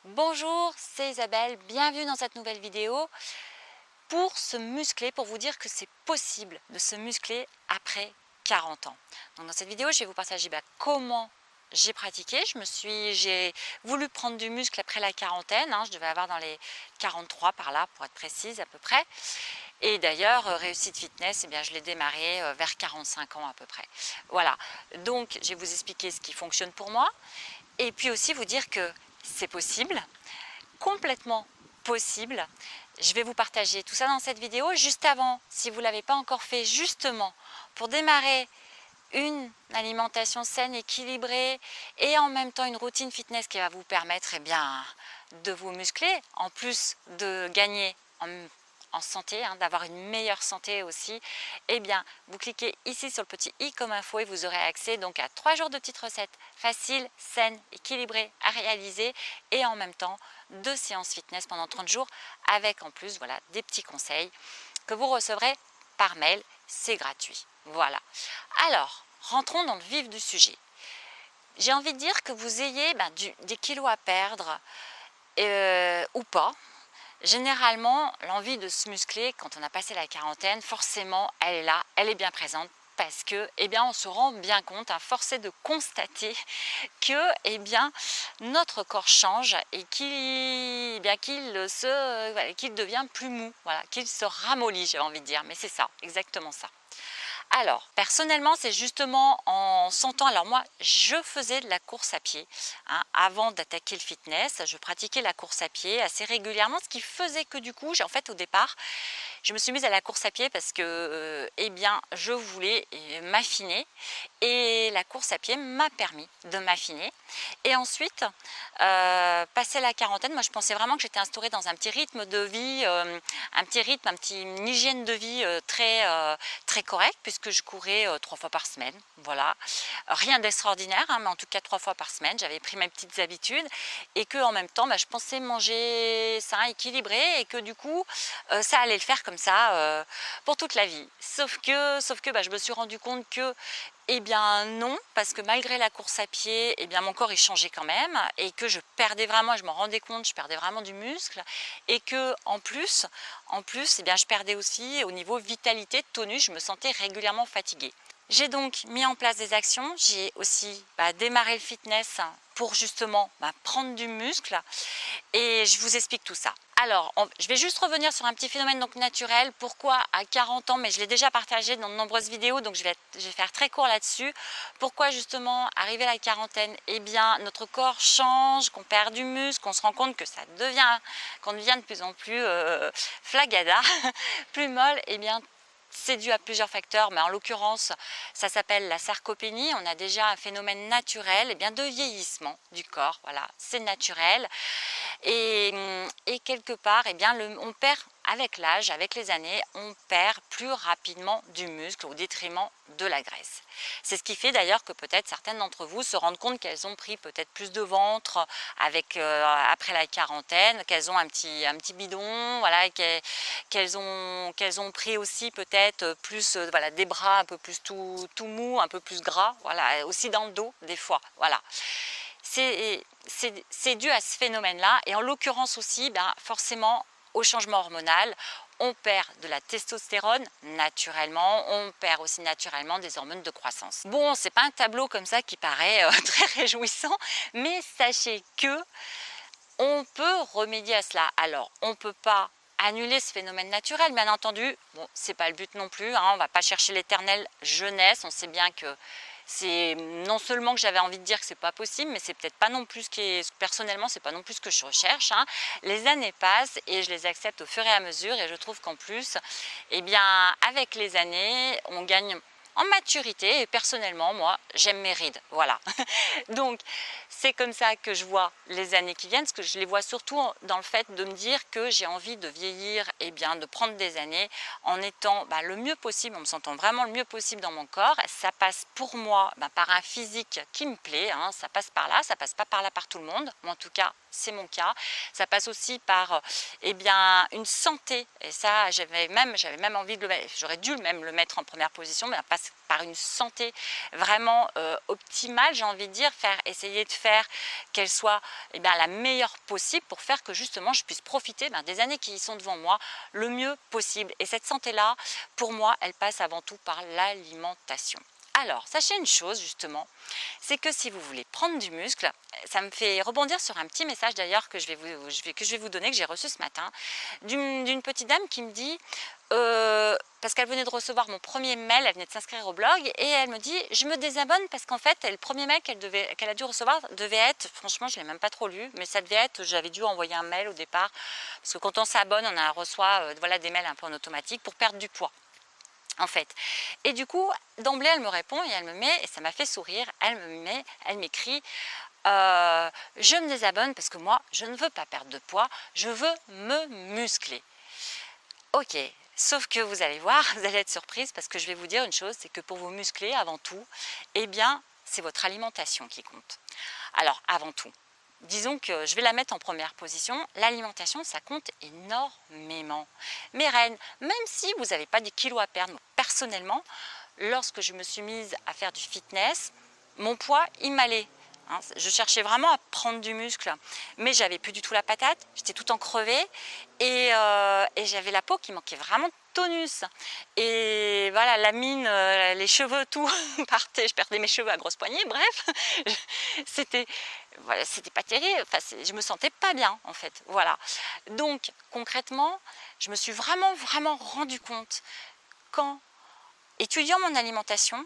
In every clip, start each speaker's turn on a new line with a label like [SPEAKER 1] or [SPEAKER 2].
[SPEAKER 1] Bonjour, c'est Isabelle, bienvenue dans cette nouvelle vidéo pour se muscler, pour vous dire que c'est possible de se muscler après 40 ans. Donc dans cette vidéo, je vais vous partager comment j'ai pratiqué. J'ai voulu prendre du muscle après la quarantaine, je devais avoir dans les 43 par là pour être précise à peu près. Et d'ailleurs, Réussite Fitness, je l'ai démarré vers 45 ans à peu près. Voilà, donc je vais vous expliquer ce qui fonctionne pour moi et puis aussi vous dire que c'est possible, complètement possible. Je vais vous partager tout ça dans cette vidéo. Juste avant, si vous ne l'avez pas encore fait, justement, pour démarrer une alimentation saine, équilibrée et en même temps une routine fitness qui va vous permettre de vous muscler, en plus de gagner en santé, d'avoir une meilleure santé aussi, vous cliquez ici sur le petit i comme info et vous aurez accès donc à 3 jours de petites recettes faciles, saines, équilibrées à réaliser et en même temps 2 séances fitness pendant 30 jours avec en plus des petits conseils que vous recevrez par mail, c'est gratuit. Voilà. Alors, rentrons dans le vif du sujet. J'ai envie de dire que vous ayez des kilos à perdre ou pas. Généralement, l'envie de se muscler quand on a passé la quarantaine, forcément, elle est là, elle est bien présente parce que, on se rend bien compte, force est de constater que, notre corps change et qu'il devient plus mou, voilà, qu'il se ramollit, j'ai envie de dire, mais c'est ça, exactement ça. Alors, personnellement, c'est justement en sentant, alors moi, je faisais de la course à pied, avant d'attaquer le fitness, je pratiquais la course à pied assez régulièrement, ce qui faisait que du coup, au départ, je me suis mise à la course à pied parce que, je voulais m'affiner et la course à pied m'a permis de m'affiner. Et ensuite, passé la quarantaine, moi je pensais vraiment que j'étais instaurée dans un petit rythme de vie, une hygiène de vie très correcte puisque je courais 3 fois par semaine, voilà. Rien d'extraordinaire, mais en tout cas 3 fois par semaine, j'avais pris mes petites habitudes et que en même temps, je pensais manger sain, équilibré et que du coup, ça allait le faire comme ça pour toute la vie. Sauf que je me suis rendu compte que non, parce que malgré la course à pied, mon corps il changeait quand même et que je perdais vraiment, je m'en rendais compte, je perdais vraiment du muscle et que en plus, je perdais aussi au niveau vitalité, tonus, je me sentais régulièrement fatiguée. J'ai donc mis en place des actions, j'ai aussi démarré le fitness pour justement prendre du muscle et je vous explique tout ça. Alors, je vais juste revenir sur un petit phénomène donc naturel. Pourquoi à 40 ans, mais je l'ai déjà partagé dans de nombreuses vidéos, donc je vais faire très court là-dessus. Pourquoi justement, arrivé à la quarantaine, notre corps change, qu'on perd du muscle, qu'on se rend compte que qu'on devient de plus en plus flagada, plus molle, c'est dû à plusieurs facteurs, mais en l'occurrence, ça s'appelle la sarcopénie. On a déjà un phénomène naturel de vieillissement du corps. Voilà, c'est naturel. Et quelque part, on perd avec l'âge, avec les années, on perd plus rapidement du muscle au détriment de la graisse. C'est ce qui fait d'ailleurs que peut-être certaines d'entre vous se rendent compte qu'elles ont pris peut-être plus de ventre après la quarantaine, qu'elles ont un petit bidon, voilà, qu'elles ont pris aussi peut-être plus des bras un peu plus tout mou, un peu plus gras, voilà, aussi dans le dos des fois, voilà. C'est dû à ce phénomène-là et en l'occurrence aussi forcément au changement hormonal. On perd de la testostérone naturellement, on perd aussi naturellement des hormones de croissance. Bon, c'est pas un tableau comme ça qui paraît très réjouissant, mais sachez que on peut remédier à cela. Alors, on ne peut pas annuler ce phénomène naturel, bien entendu. Bon, c'est pas le but non plus, on ne va pas chercher l'éternelle jeunesse. On sait bien que c'est non seulement que j'avais envie de dire que c'est pas possible, mais c'est peut-être pas non plus personnellement, c'est pas non plus ce que je recherche. Les années passent et je les accepte au fur et à mesure et je trouve qu'en plus, avec les années, on gagne en maturité et personnellement, moi, j'aime mes rides, voilà. Donc, c'est comme ça que je vois les années qui viennent, parce que je les vois surtout dans le fait de me dire que j'ai envie de vieillir, de prendre des années en étant le mieux possible, en me sentant vraiment le mieux possible dans mon corps. Ça passe pour moi par un physique qui me plaît, ça passe par là, ça passe pas par là par tout le monde, mais en tout cas c'est mon cas. Ça passe aussi par eh bien, une santé, et ça j'avais même envie de le mettre, j'aurais dû même le mettre en première position, mais passe par une santé vraiment optimale, j'ai envie de dire, essayer de faire qu'elle soit eh bien, la meilleure possible pour faire que justement je puisse profiter des années qui sont devant moi le mieux possible. Et cette santé-là, pour moi, elle passe avant tout par l'alimentation. Alors, sachez une chose justement, c'est que si vous voulez prendre du muscle, ça me fait rebondir sur un petit message d'ailleurs que je vais vous donner, que j'ai reçu ce matin, d'une petite dame qui me dit, parce qu'elle venait de recevoir mon premier mail, elle venait de s'inscrire au blog, et elle me dit, je me désabonne parce qu'en fait, le premier mail qu'elle a dû recevoir devait être, franchement je ne l'ai même pas trop lu, mais ça devait être, j'avais dû envoyer un mail au départ, parce que quand on s'abonne, on reçoit voilà, des mails un peu en automatique pour perdre du poids. En fait, et du coup d'emblée elle me répond et elle me met, et ça m'a fait sourire, elle m'écrit je me désabonne parce que moi je ne veux pas perdre de poids, je veux me muscler. Ok, sauf que vous allez voir, vous allez être surprise parce que je vais vous dire une chose, c'est que pour vous muscler avant tout, eh bien c'est votre alimentation qui compte. Alors avant tout, disons que je vais la mettre en première position, l'alimentation ça compte énormément. Mes reines, même si vous n'avez pas des kilos à perdre, personnellement, lorsque je me suis mise à faire du fitness, mon poids il m'allait. Je cherchais vraiment à prendre du muscle, mais j'avais plus du tout la patate, j'étais tout en crevée et j'avais la peau qui manquait vraiment de tonus. Et voilà, la mine, les cheveux, tout partait, je perdais mes cheveux à grosses poignées, bref, c'était voilà, c'était pas terrible, enfin, je me sentais pas bien en fait, voilà. Donc concrètement, je me suis vraiment rendu compte qu'en étudiant mon alimentation,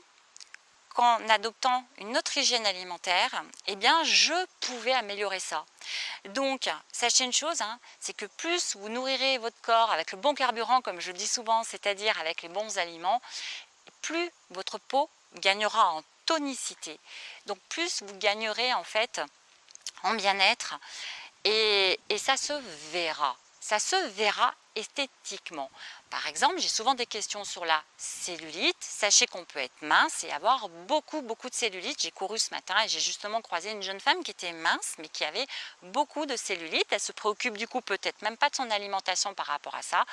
[SPEAKER 1] qu'en adoptant une autre hygiène alimentaire, eh bien je pouvais améliorer ça. Donc sachez une chose, c'est que plus vous nourrirez votre corps avec le bon carburant, comme je le dis souvent, c'est-à-dire avec les bons aliments, plus votre peau gagnera en tonicité. Donc plus vous gagnerez en fait en bien-être, et ça se verra. Ça se verra esthétiquement. Par exemple, j'ai souvent des questions sur la cellulite. Sachez qu'on peut être mince et avoir beaucoup de cellulite. J'ai couru ce matin et j'ai justement croisé une jeune femme qui était mince mais qui avait beaucoup de cellulite. Elle se préoccupe du coup peut-être même pas de son alimentation par rapport à ça.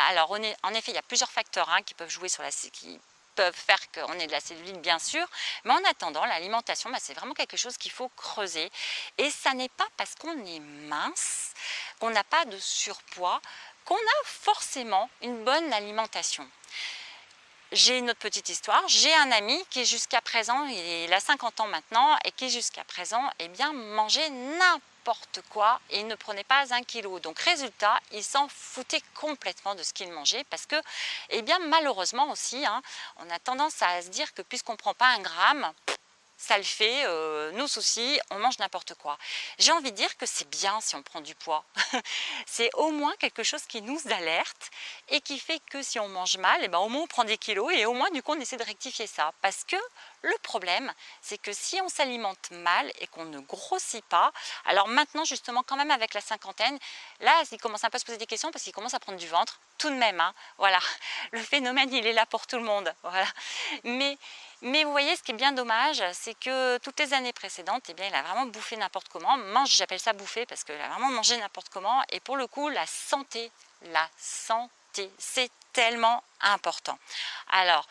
[SPEAKER 1] Alors en effet, il y a plusieurs facteurs qui peuvent jouer sur qui peuvent faire qu'on ait de la cellulite bien sûr, mais en attendant l'alimentation c'est vraiment quelque chose qu'il faut creuser, et ça n'est pas parce qu'on est mince, qu'on n'a pas de surpoids, qu'on a forcément une bonne alimentation. J'ai une autre petite histoire, j'ai un ami qui jusqu'à présent, il a 50 ans maintenant, et qui jusqu'à présent mangeait n'importe quoi et il ne prenait pas 1 kilo. Donc résultat, il s'en foutait complètement de ce qu'il mangeait parce que malheureusement aussi, on a tendance à se dire que puisqu'on ne prend pas 1 gramme, ça le fait, nous aussi, on mange n'importe quoi. J'ai envie de dire que c'est bien si on prend du poids. C'est au moins quelque chose qui nous alerte et qui fait que si on mange mal, au moins on prend des kilos et au moins du coup on essaie de rectifier ça. Parce que le problème, c'est que si on s'alimente mal et qu'on ne grossit pas, alors maintenant justement quand même avec la cinquantaine, là il commence un peu à se poser des questions parce qu'il commence à prendre du ventre tout de même. Voilà, le phénomène il est là pour tout le monde. Voilà. Mais vous voyez, ce qui est bien dommage, c'est que toutes les années précédentes, il a vraiment bouffé n'importe comment. J'appelle ça bouffer parce qu'il a vraiment mangé n'importe comment. Et pour le coup, la santé, c'est tellement important. Alors,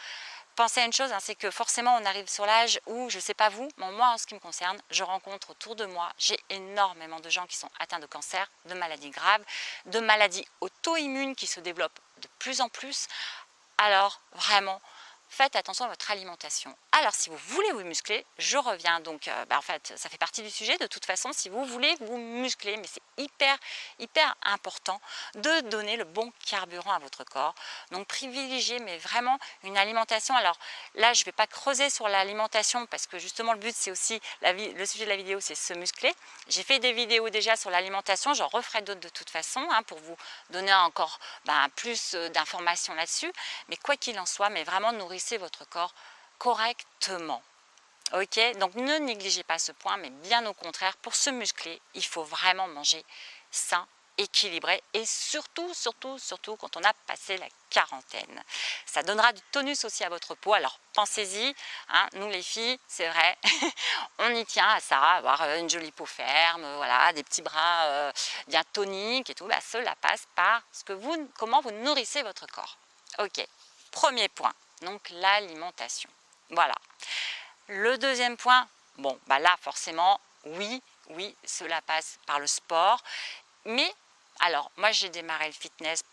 [SPEAKER 1] pensez à une chose, c'est que forcément on arrive sur l'âge où, je ne sais pas vous, mais moi en ce qui me concerne, je rencontre autour de moi, j'ai énormément de gens qui sont atteints de cancer, de maladies graves, de maladies auto-immunes qui se développent de plus en plus. Alors vraiment, faites attention à votre alimentation. Alors si vous voulez vous muscler, je reviens donc, en fait ça fait partie du sujet de toute façon, si vous voulez vous muscler, mais c'est hyper important de donner le bon carburant à votre corps. Donc privilégiez mais vraiment une alimentation. Alors là je ne vais pas creuser sur l'alimentation parce que justement le but c'est aussi, le sujet de la vidéo c'est se muscler. J'ai fait des vidéos déjà sur l'alimentation, j'en referai d'autres de toute façon pour vous donner encore plus d'informations là-dessus. Mais quoi qu'il en soit, mais vraiment nourrissez votre corps correctement. Ok, donc ne négligez pas ce point, mais bien au contraire, pour se muscler, il faut vraiment manger sain équilibré et surtout quand on a passé la quarantaine. Ça donnera du tonus aussi à votre peau, alors pensez-y, hein, nous les filles, c'est vrai, on y tient à ça, avoir une jolie peau ferme, voilà, des petits bras bien toniques et tout, bah, cela passe par comment vous nourrissez votre corps. Ok, premier point, donc l'alimentation. Voilà. Le deuxième point, bon, bah là forcément, oui, cela passe par le sport, mais alors moi j'ai démarré le fitness,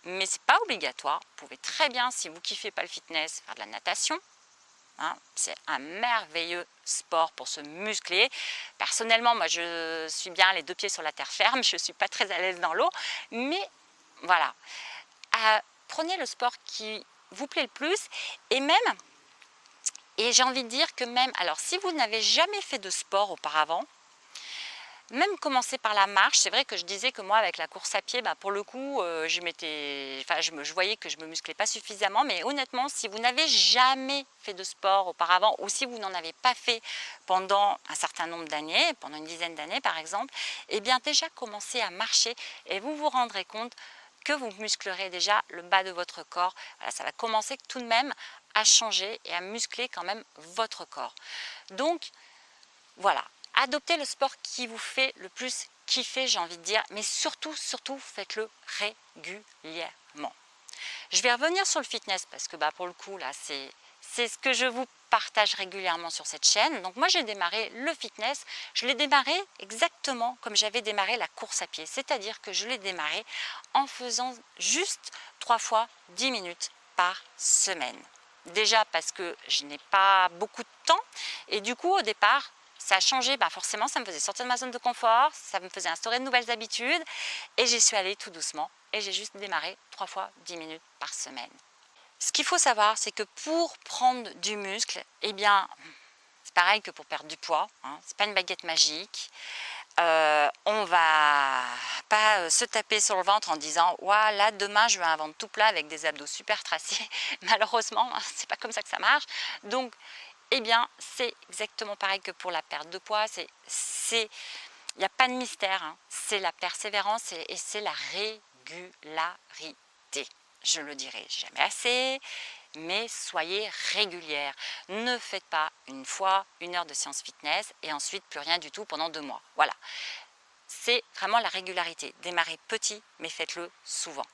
[SPEAKER 1] mais c'est pas obligatoire. Vous pouvez très bien, si vous kiffez pas le fitness, faire de la natation. Hein, c'est un merveilleux sport pour se muscler. Personnellement, moi je suis bien les deux pieds sur la terre ferme, je suis pas très à l'aise dans l'eau, mais voilà. Prenez le sport qui vous plaît le plus et j'ai envie de dire que même, alors si vous n'avez jamais fait de sport auparavant, même commencer par la marche, c'est vrai que je disais que moi avec la course à pied, bah, pour le coup, je voyais que je me musclais pas suffisamment, mais honnêtement, si vous n'avez jamais fait de sport auparavant, ou si vous n'en avez pas fait pendant un certain nombre d'années, pendant une dizaine d'années par exemple, eh bien déjà commencez à marcher et vous vous rendrez compte que vous musclerez déjà le bas de votre corps. Voilà, ça va commencer tout de même à changer et à muscler quand même votre corps. Donc voilà, adoptez le sport qui vous fait le plus kiffer, j'ai envie de dire, mais surtout faites-le régulièrement. Je vais revenir sur le fitness parce que bah, pour le coup là c'est ce que je vous partage régulièrement sur cette chaîne. Donc moi j'ai démarré le fitness, je l'ai démarré exactement comme j'avais démarré la course à pied, c'est-à-dire que je l'ai démarré en faisant juste 3 fois 10 minutes par semaine. Déjà parce que je n'ai pas beaucoup de temps et du coup au départ ça a changé, bah forcément ça me faisait sortir de ma zone de confort, ça me faisait instaurer de nouvelles habitudes et j'y suis allée tout doucement et j'ai juste démarré 3 fois 10 minutes par semaine. Ce qu'il faut savoir, c'est que pour prendre du muscle, eh bien, c'est pareil que pour perdre du poids, hein, c'est pas une baguette magique. On va pas se taper sur le ventre en disant ouah là demain je veux un ventre tout plat avec des abdos super tracés. Malheureusement, c'est pas comme ça que ça marche. Donc, eh bien, c'est exactement pareil que pour la perte de poids. Il n'y a pas de mystère, hein. C'est la persévérance et c'est la régularité. Je le dirai jamais assez, mais soyez régulière. Ne faites pas une fois 1 heure de séance fitness et ensuite plus rien du tout pendant 2 mois. Voilà, c'est vraiment la régularité. Démarrez petit, mais faites-le souvent.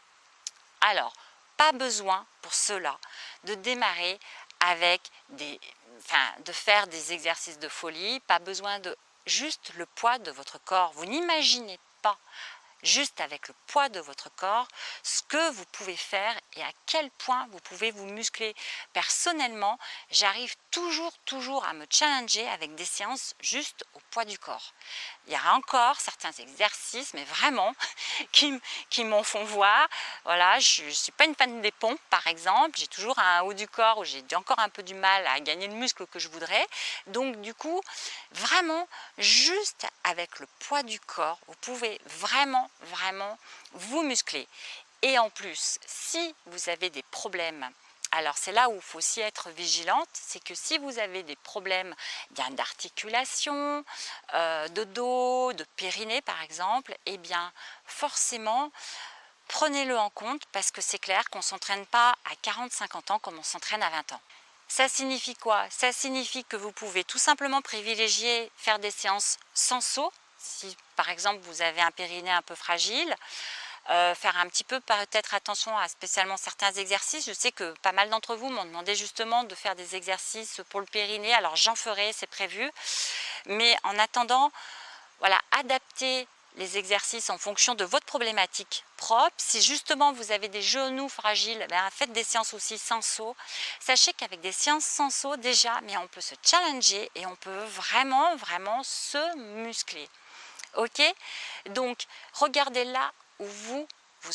[SPEAKER 1] Alors, pas besoin pour cela de démarrer avec de faire des exercices de folie, pas besoin de juste le poids de votre corps. Vous n'imaginez pas juste avec le poids de votre corps ce que vous pouvez faire et à quel point vous pouvez vous muscler. Personnellement, j'arrive toujours à me challenger avec des séances juste au poids du corps. Il y a encore certains exercices, mais vraiment, qui m'en font voir. Voilà, je ne suis pas une fan des pompes, par exemple. J'ai toujours un haut du corps où j'ai encore un peu du mal à gagner le muscle que je voudrais. Donc, du coup, vraiment, juste avec le poids du corps, vous pouvez vraiment vous muscler. Et en plus, si vous avez des problèmes, alors c'est là où il faut aussi être vigilante, c'est que si vous avez des problèmes d'articulation, de dos, de périnée par exemple, eh bien forcément prenez-le en compte parce que c'est clair qu'on ne s'entraîne pas à 40-50 ans comme on s'entraîne à 20 ans. Ça signifie quoi? Ça signifie que vous pouvez tout simplement privilégier faire des séances sans saut, si par exemple vous avez un périnée un peu fragile, faire un petit peu peut-être attention à spécialement certains exercices. Je sais que pas mal d'entre vous m'ont demandé justement de faire des exercices pour le périnée, alors j'en ferai, c'est prévu. Mais en attendant, voilà, adaptez les exercices en fonction de votre problématique propre. Si justement vous avez des genoux fragiles, ben faites des séances aussi sans saut. Sachez qu'avec des séances sans saut déjà, mais on peut se challenger et on peut vraiment se muscler. Ok? Donc regardez là où vous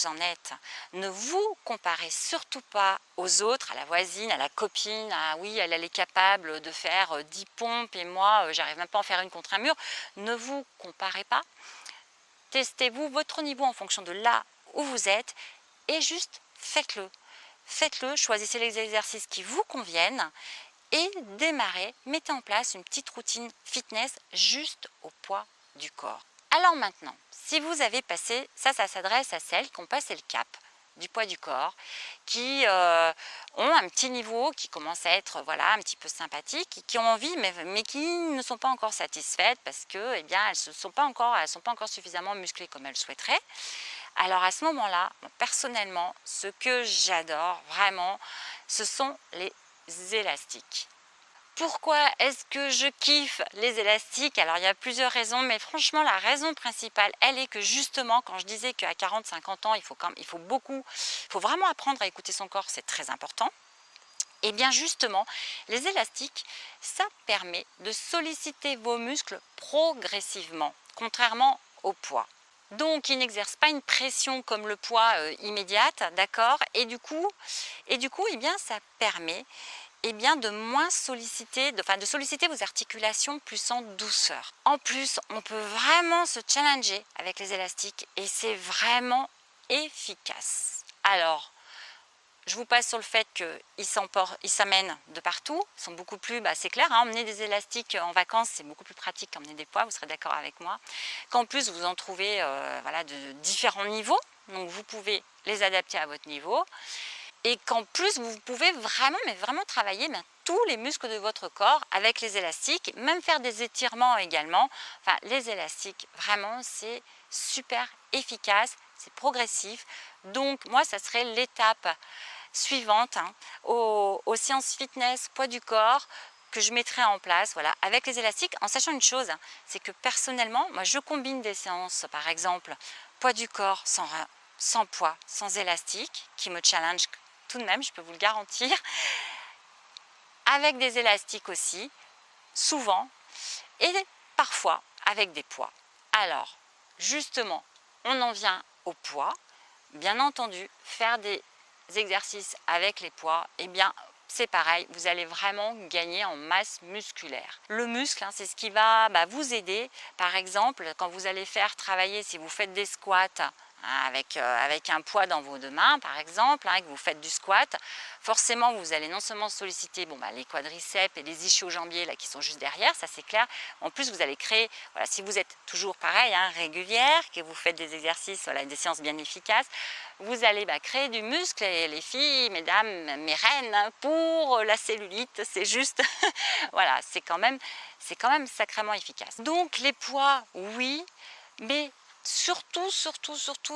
[SPEAKER 1] en êtes. Ne vous comparez surtout pas aux autres, à la voisine, à la copine, oui, elle est capable de faire 10 pompes et moi, j'arrive même pas à en faire une contre un mur. Ne vous comparez pas. Testez-vous votre niveau en fonction de là où vous êtes et juste faites-le. Faites-le, choisissez les exercices qui vous conviennent et démarrez, mettez en place une petite routine fitness juste au poids du corps. Alors maintenant, si vous avez passé, ça s'adresse à celles qui ont passé le cap du poids du corps, qui ont un petit niveau, qui commence à être voilà, un petit peu sympathique, qui ont envie, mais qui ne sont pas encore satisfaites parce que eh bien, elles ne sont pas encore suffisamment musclées comme elles souhaiteraient. Alors à ce moment-là, personnellement, ce que j'adore vraiment, ce sont les élastiques. Pourquoi est-ce que je kiffe les élastiques? Alors il y a plusieurs raisons, mais franchement la raison principale, elle est que justement quand je disais qu'à 40-50 ans, il faut vraiment apprendre à écouter son corps, c'est très important. Et bien justement, les élastiques, ça permet de solliciter vos muscles progressivement, contrairement au poids. Donc, ils n'exercent pas une pression comme le poids immédiate, d'accord? Et du coup, eh bien, ça permet de moins solliciter, de solliciter vos articulations plus en douceur. En plus, on peut vraiment se challenger avec les élastiques et c'est vraiment efficace. Alors, je vous passe sur le fait qu'ils s'amènent de partout, ils sont beaucoup plus, c'est clair, hein, emmener des élastiques en vacances, c'est beaucoup plus pratique qu'emmener des poids, vous serez d'accord avec moi. Qu'en plus, vous en trouvez voilà, de différents niveaux, donc vous pouvez les adapter à votre niveau. Et qu'en plus, vous pouvez vraiment travailler tous les muscles de votre corps avec les élastiques, même faire des étirements également. Enfin, les élastiques, vraiment, c'est super efficace, c'est progressif. Donc, moi, ça serait l'étape suivante hein, aux séances fitness, poids du corps, que je mettrai en place voilà, avec les élastiques, en sachant une chose, hein, c'est que personnellement, moi, je combine des séances, par exemple, poids du corps sans poids, sans élastique, qui me challenge tout de même, je peux vous le garantir, avec des élastiques aussi, souvent, et parfois avec des poids. Alors, justement, on en vient au poids. Bien entendu, faire des exercices avec les poids, eh bien, c'est pareil, vous allez vraiment gagner en masse musculaire. Le muscle, hein, c'est ce qui va vous aider. Par exemple, quand vous allez faire travailler, si vous faites des squats, avec un poids dans vos deux mains par exemple, que vous faites du squat, forcément vous allez non seulement solliciter les quadriceps et les ischio-jambiers là, qui sont juste derrière, ça c'est clair. En plus vous allez créer, voilà, si vous êtes toujours pareil, régulière, que vous faites des exercices, voilà, des séances bien efficaces, vous allez créer du muscle et les filles, mesdames, mes reines, pour la cellulite, c'est juste, voilà, c'est quand même sacrément efficace. Donc les poids, oui, mais surtout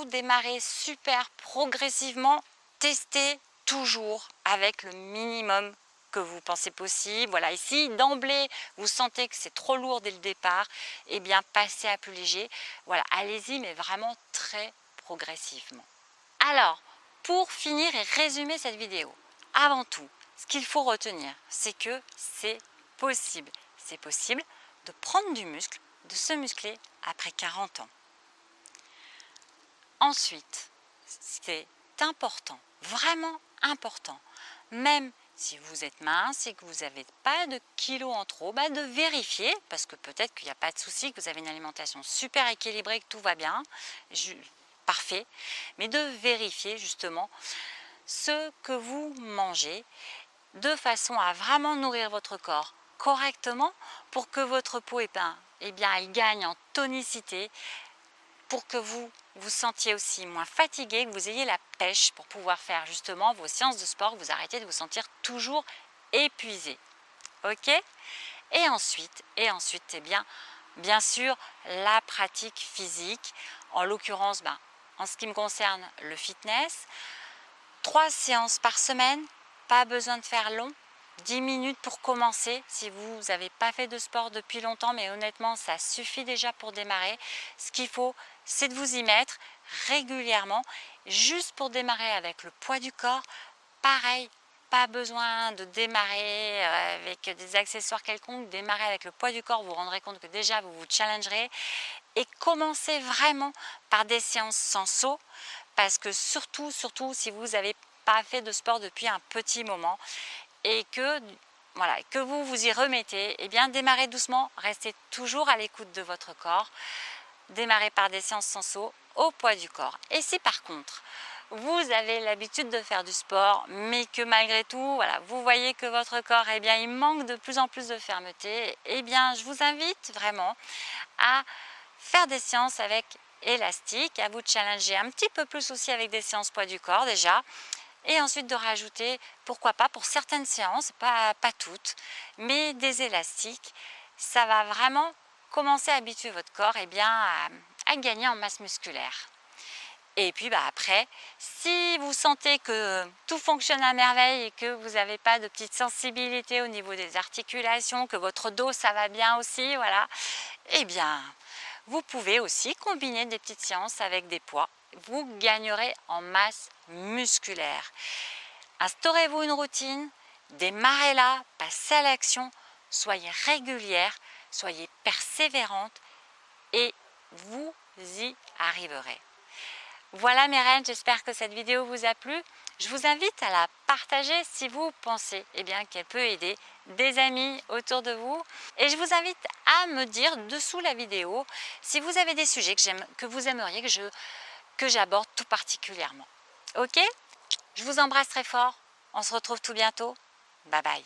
[SPEAKER 1] démarrer super progressivement, tester toujours avec le minimum que vous pensez possible. Voilà, ici d'emblée vous sentez que c'est trop lourd dès le départ, eh bien passez à plus léger. Voilà, allez-y mais vraiment très progressivement. Alors, pour finir et résumer cette vidéo, avant tout, ce qu'il faut retenir, c'est que c'est possible. C'est possible de prendre du muscle, de se muscler après 40 ans. Ensuite, c'est important, vraiment important, même si vous êtes mince et que vous n'avez pas de kilos en trop, de vérifier, parce que peut-être qu'il n'y a pas de souci, que vous avez une alimentation super équilibrée, que tout va bien, parfait, mais de vérifier justement ce que vous mangez de façon à vraiment nourrir votre corps correctement pour que votre peau elle gagne en tonicité, pour que vous vous sentiez aussi moins fatigué, que vous ayez la pêche pour pouvoir faire justement vos séances de sport, que vous arrêtez de vous sentir toujours épuisé. Ok? Et ensuite, bien sûr, la pratique physique, en l'occurrence, en ce qui me concerne, le fitness, 3 séances par semaine, pas besoin de faire long. 10 minutes pour commencer, si vous n'avez pas fait de sport depuis longtemps, mais honnêtement, ça suffit déjà pour démarrer. Ce qu'il faut, c'est de vous y mettre régulièrement, juste pour démarrer avec le poids du corps. Pareil, pas besoin de démarrer avec des accessoires quelconques, démarrer avec le poids du corps, vous vous rendrez compte que déjà vous vous challengerez. Et commencez vraiment par des séances sans saut, parce que surtout, si vous n'avez pas fait de sport depuis un petit moment, et que vous vous y remettez, démarrez doucement, restez toujours à l'écoute de votre corps, démarrez par des séances sans saut au poids du corps. Et si par contre, vous avez l'habitude de faire du sport, mais que malgré tout, vous voyez que votre corps, il manque de plus en plus de fermeté, je vous invite vraiment à faire des séances avec élastique, à vous de challenger un petit peu plus aussi avec des séances poids du corps déjà. Et ensuite de rajouter, pourquoi pas pour certaines séances, pas toutes, mais des élastiques. Ça va vraiment commencer à habituer votre corps à gagner en masse musculaire. Et puis après, si vous sentez que tout fonctionne à merveille et que vous n'avez pas de petite sensibilité au niveau des articulations, que votre dos ça va bien aussi, voilà, eh bien vous pouvez aussi combiner des petites séances avec des poids. Vous gagnerez en masse musculaire. Instaurez-vous une routine, démarrez-la, passez à l'action, soyez régulière, soyez persévérante et vous y arriverez. Voilà mes reines, j'espère que cette vidéo vous a plu. Je vous invite à la partager si vous pensez qu'elle peut aider des amis autour de vous. Et je vous invite à me dire dessous la vidéo si vous avez des sujets que vous aimeriez que j'aborde tout particulièrement. Ok? Je vous embrasse très fort. On se retrouve tout bientôt. Bye bye.